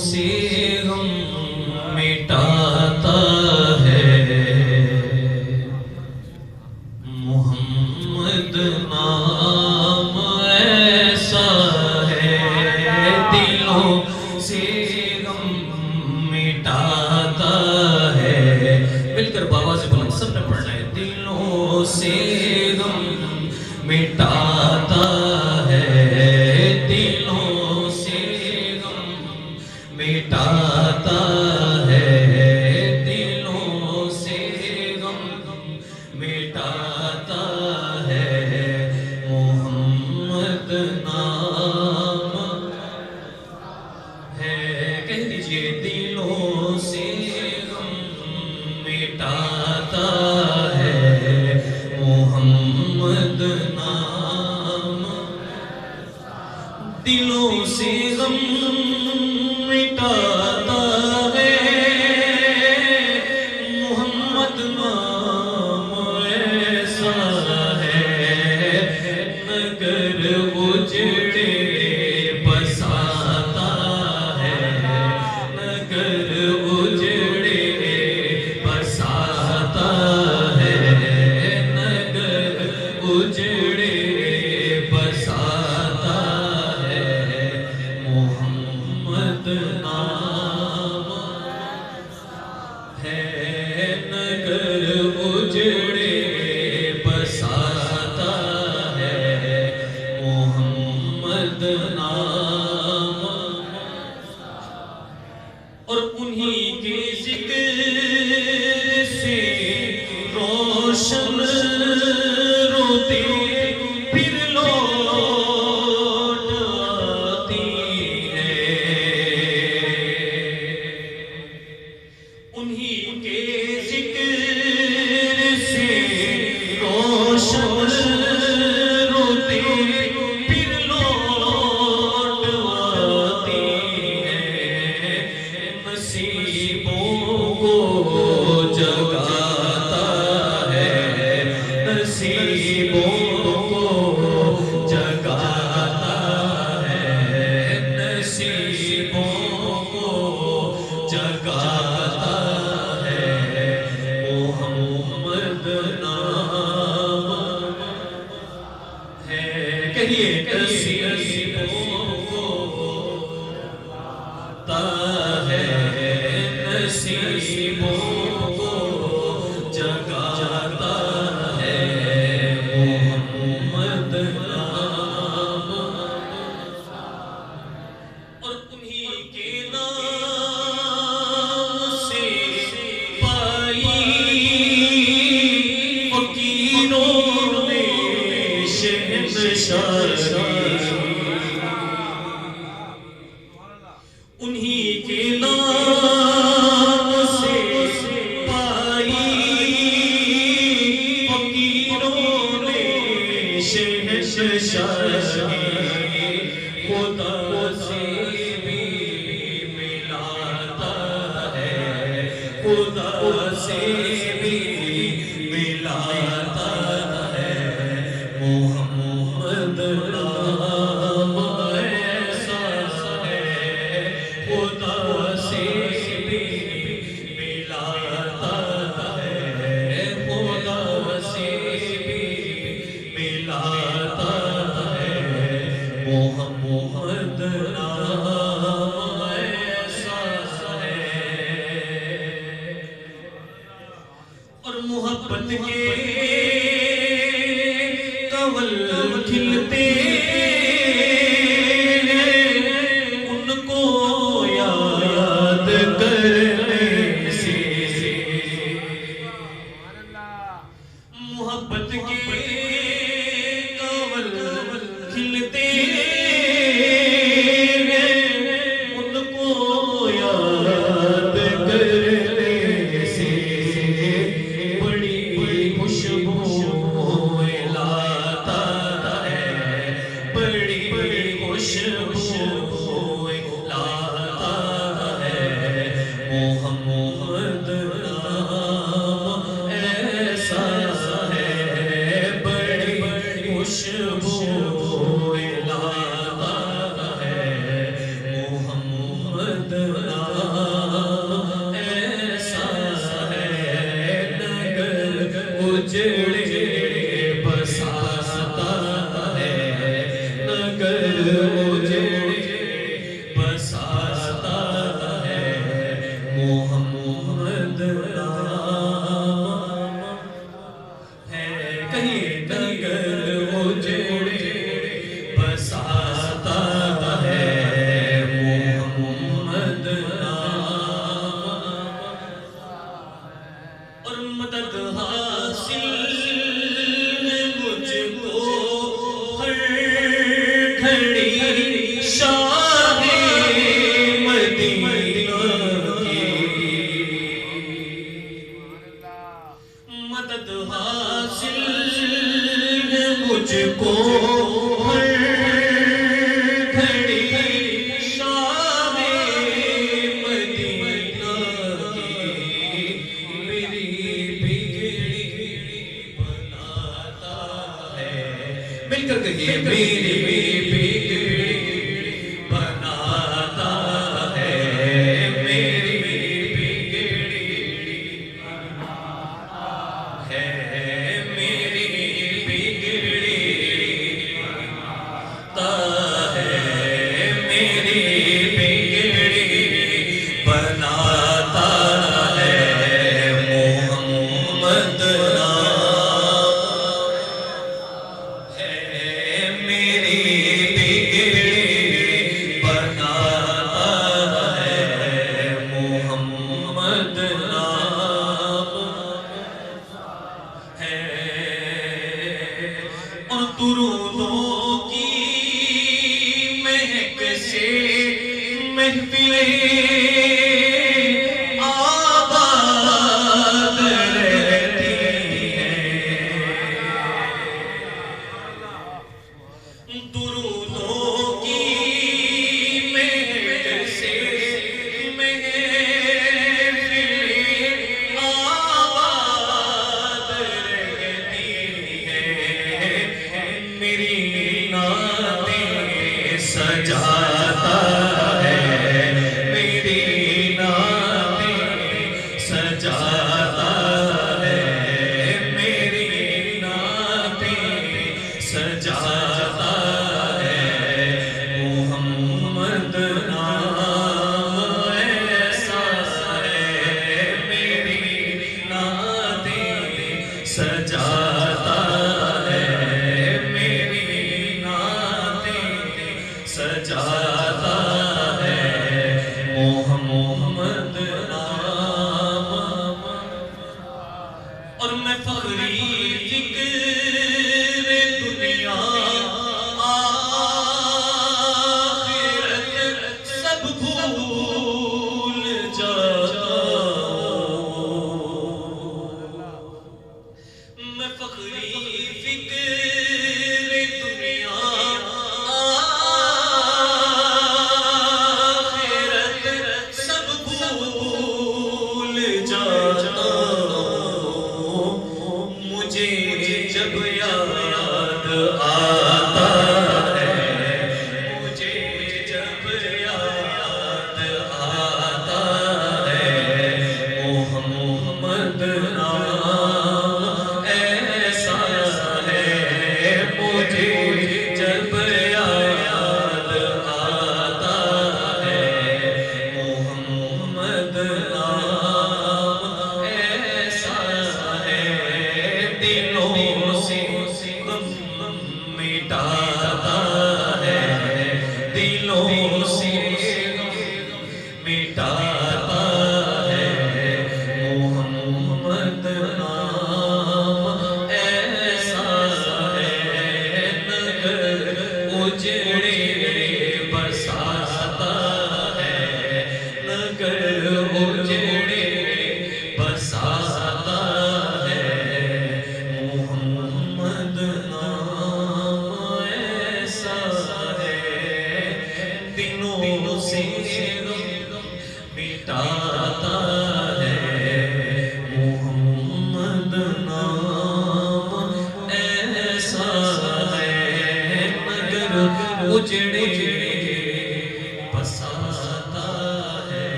سے غم مٹاتا ہے محمد نام ایسا ہے دلوں سے غم مٹاتا ہے مل کر بابا سے بلند سب نے پڑھنا ہے دلوں سے غم مٹاتا ہے دلوں سے غم مٹاتا ہے دلوں سے غم مٹاتا ہے محمد نام ہے کہہ دیجئے دلوں سے غم مٹاتا ہے محمد نام دلوں سے غم مٹاتا ہے محمد نام ایسا ہے نگر اجڑے بساتا ہے نگر اجڑے بساتا ہے نگر اجڑے بساتا ہے محمد نام ہے نگر اجڑے بساتا ہے محمد نام اور انہی کے ذکر سے روشن روتے پھر لوٹ آتی ہے انہی کے ذکر سے روشن روتے پھر لوٹ آتی ہے نصیبوں کو جگاتا ہے نصیبوں کو جگاتا ہے نصیبوں کو جگاتا ہے محمد نام ہے کہیے نصیبوں کو جگاتا ہے نصیبوں کو جگاتا ہے محمد نام اور انہی کے نام سے پائی فقیروں نے شہنشاہی انہی کے نام سے پائی فقیروں نے شہنشاہی خدا سے بھی ملاتا ہے خدا سے بھی ملاتا ہے محمد نام ایسا ہے خدا سے بھی ملاتا ہے خدا سے بھی ملاتا ہے محمد نام ایسا ہے اور محبت کے کنول کھلتے ان کو یاد کرنے سے محبت کے کنول کھلتے ان کو یاد کرنے سے بڑی میری بگڑی بناتا ہے، میری بگڑی بناتا ہے، میری بگڑی بناتا ہے، میری بگڑی بناتا ہے، محمد درودوں کی مہک سے محفلیں آباد رہتی ہیں، درودوں کی مہک سے محفلیں آباد رہتی ہیں، میری نعتیں سجاتا ہے، میری نعتیں سجاتا ہے، میری نعتیں سجاتا ہے، محمد نام ایسا ہے، میری نعتیں سجاتا ہے، سجاتا ہے، محمد نام۔ اور میں فخری فکر دنیا آخرت سب بھول جاتا ہوں، میں فخری فکر دنیا مجھے جب یاد آتا ہے، مجھے جب یاد آتا ہے، محمد نام ایسا ہے، مجھے جب یاد آتا ہے، محمد نام ایسا ہے، دلوں سے غم مٹاتا ہے، دلوں سے غم مٹاتا ہے، محمد نام ایسا ہے، نگر اجڑے بساتا ہے، نگر اجڑے بساتا ہے، محمد نام ایسا ہے، دنوں سے غم مٹاتا ہے، محمد نام ایسا ہے، مگر اجڑے